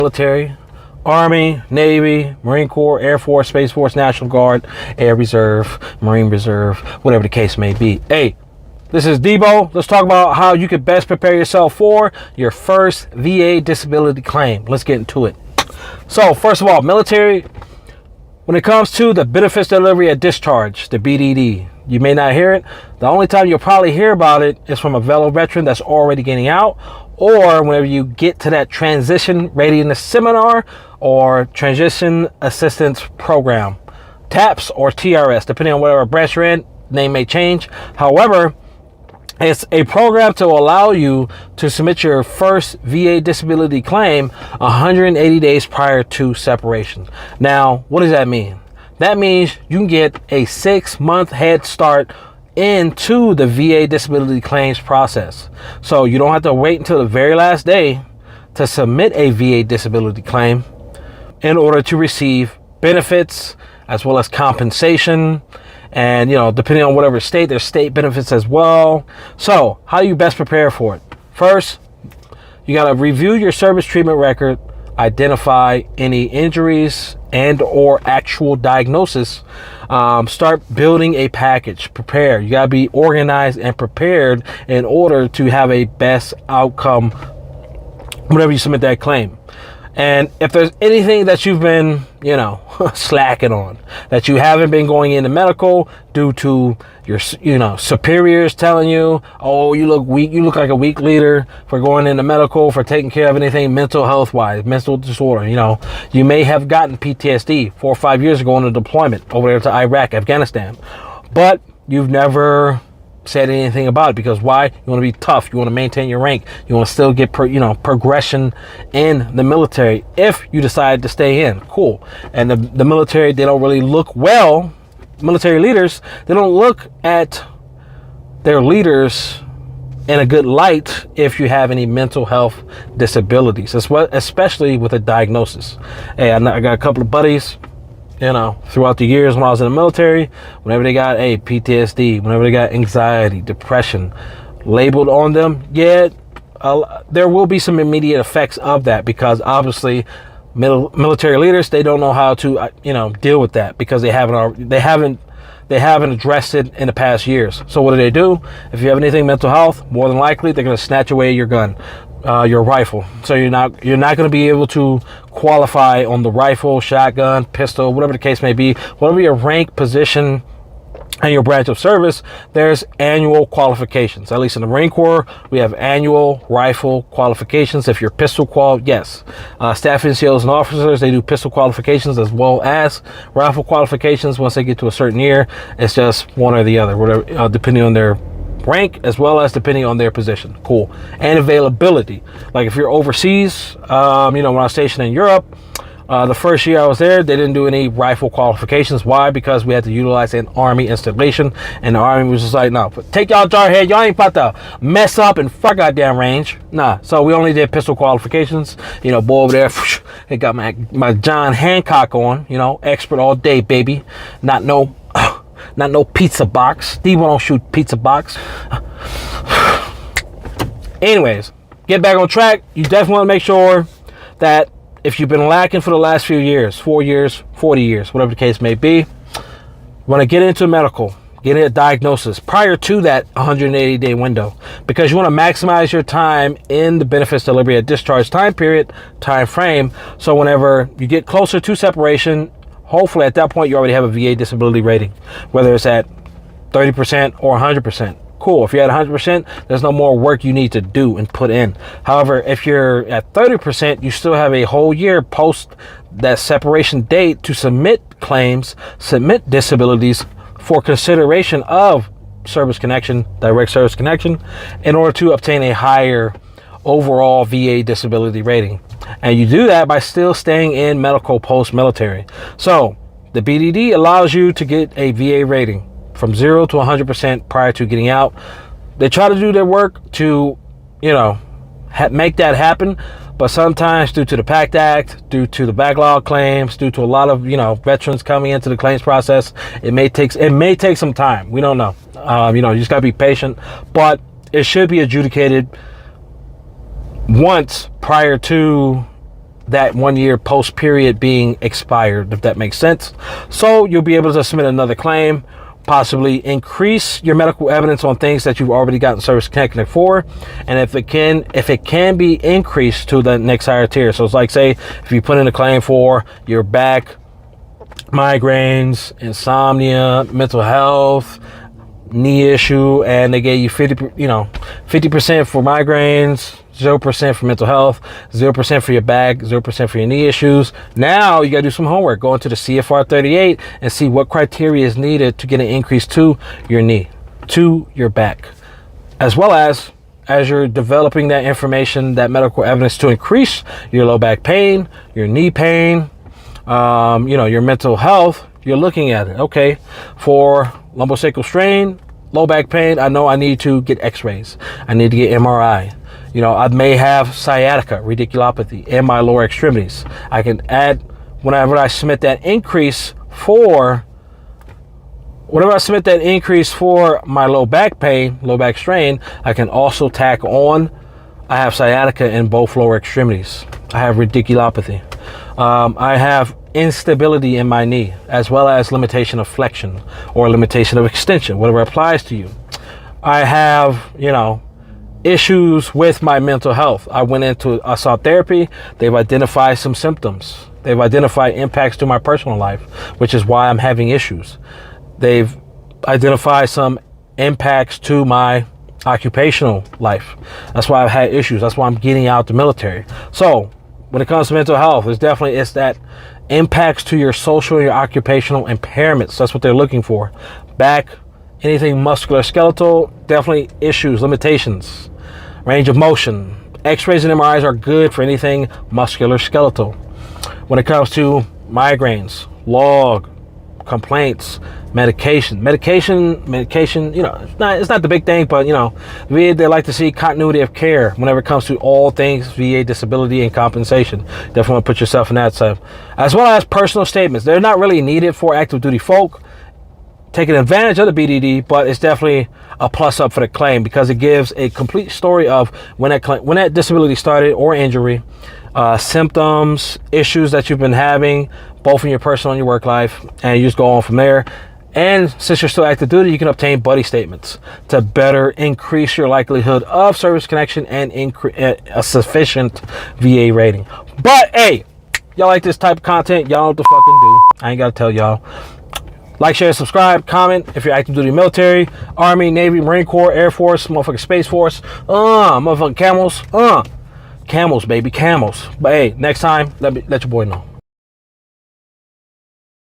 military, Army, Navy, Marine Corps, Air Force, Space Force, National Guard, Air Reserve, Marine Reserve, whatever the case may be. Hey, this is Debo. Let's talk about how you could best prepare yourself for your first VA disability claim. Let's get into it. So, first of all, military, when it comes to the benefits delivery at discharge, the BDD, you may not hear it. The only time you'll probably hear about it is from a fellow veteran that's already getting out, or whenever you get to that transition readiness seminar or transition assistance program, TAPS or TRS, depending on whatever branch you're in, name may change. However, it's a program to allow you to submit your first VA disability claim 180 days prior to separation. Now, what does that mean? That means you can get a 6-month head start into the VA disability claims process. So you don't have to wait until the very last day to submit a VA disability claim in order to receive benefits as well as compensation. And, depending on whatever state, there's state benefits as well. So how do you best prepare for it? First, you got to review your service treatment record, identify any injuries and or actual diagnosis. Start building a package. Prepare. You got to be organized and prepared in order to have a best outcome whenever you submit that claim. And if there's anything that you've been, slacking on, that you haven't been going into medical due to your, superiors telling you, oh, you look weak, you look like a weak leader for going into medical, for taking care of anything mental health wise, mental disorder, you may have gotten PTSD 4 or 5 years ago on a deployment over there to Iraq, Afghanistan, but you've never said anything about it because why? You want to be tough. You want to maintain your rank. You want to still get progression in the military. If you decide to stay in, cool. And the military, they don't really look well. Military leaders, they don't look at their leaders in a good light if you have any mental health disabilities, especially with a diagnosis. Hey, I got a couple of buddies, throughout the years when I was in the military, whenever they got PTSD, whenever they got anxiety, depression labeled on them, there will be some immediate effects of that because obviously military leaders, they don't know how to, deal with that because they haven't addressed it in the past years. So what do? If you have anything mental health, more than likely they're going to snatch away your gun, your rifle. So you're not going to be able to qualify on the rifle, shotgun, pistol, whatever the case may be, whatever your rank, position, and your branch of service. There's annual qualifications. At least in the Marine Corps, we have annual rifle qualifications. If you're pistol qual, yes. Staff NCOs and officers, they do pistol qualifications as well as rifle qualifications. Once they get to a certain year, it's just one or the other, whatever, depending on their rank as well as depending on their position. Cool. And availability. Like if you're overseas, when I was stationed in Europe, the first year I was there, they didn't do any rifle qualifications. Why? Because we had to utilize an Army installation, and the Army was just like, no, take y'all jarhead, y'all ain't about to mess up and fuck goddamn range. Nah, so we only did pistol qualifications. Boy over there, he got my John Hancock on, expert all day, baby. Not no pizza box. Steve don't shoot pizza box. Anyways, get back on track. You definitely want to make sure that if you've been lacking for the last few years, 4 years, 40 years, whatever the case may be, you want to get into medical, get a diagnosis prior to that 180-day window, because you want to maximize your time in the benefits delivery at discharge time frame. So whenever you get closer to separation, hopefully at that point you already have a VA disability rating, whether it's at 30% or 100%. Cool. If you're at 100%, there's no more work you need to do and put in. However, if you're at 30%, you still have a whole year post that separation date to submit claims, submit disabilities for consideration of service connection, direct service connection, in order to obtain a higher overall VA disability rating. And you do that by still staying in medical post-military. So the BDD allows you to get a VA rating from 0 to 100% prior to getting out. They try to do their work to, make that happen. But sometimes due to the PACT Act, due to the backlog claims, due to a lot of, veterans coming into the claims process, it may take some time. We don't know. You just gotta be patient, but it should be adjudicated once prior to that 1 year post period being expired, if that makes sense. So you'll be able to submit another claim, possibly increase your medical evidence on things that you've already gotten service connected for, and if it can be increased to the next higher tier. So it's like, say if you put in a claim for your back, migraines, insomnia, mental health, knee issue, and they gave you 50% for migraines, 0% for mental health, 0% for your back, 0% for your knee issues. Now you got to do some homework. Go into the CFR 38 and see what criteria is needed to get an increase to your knee, to your back, as well as you're developing that information, that medical evidence to increase your low back pain, your knee pain, your mental health. You're looking at it. Okay, for lumbosacral strain, low back pain, I know I need to get x-rays. I need to get MRI. I may have sciatica, radiculopathy in my lower extremities. I can add, whenever I submit that increase for my low back pain, low back strain, I can also tack on, I have sciatica in both lower extremities. I have radiculopathy. I have instability in my knee, as well as limitation of flexion or limitation of extension, whatever applies to you. I have, issues with my mental health. I saw therapy. They've identified some symptoms. They've identified impacts to my personal life, which is why I'm having issues. They've identified some impacts to my occupational life. That's why I've had issues. That's why I'm getting out the military. So when it comes to mental health, it's that impacts to your social and your occupational impairments. That's what they're looking for. Back, anything musculoskeletal, definitely issues, limitations, range of motion. X-rays and MRIs are good for anything musculoskeletal. When it comes to migraines, log, complaints, medication, it's not the big thing, but VA, they like to see continuity of care whenever it comes to all things VA disability and compensation. Definitely want to put yourself in that side, as well as personal statements. They're not really needed for active duty folk taking advantage of the BDD, but it's definitely a plus up for the claim because it gives a complete story of when that disability started or injury, symptoms, issues that you've been having, both in your personal and your work life, and you just go on from there. And since you're still active duty, you can obtain buddy statements to better increase your likelihood of service connection and a sufficient VA rating. But hey, y'all like this type of content, y'all know what to fucking do. I ain't gotta tell y'all. Like, share, subscribe, comment if you're active duty military, Army, Navy, Marine Corps, Air Force, motherfucking Space Force, motherfucking camels, camels, baby, camels. But hey, next time, let your boy know.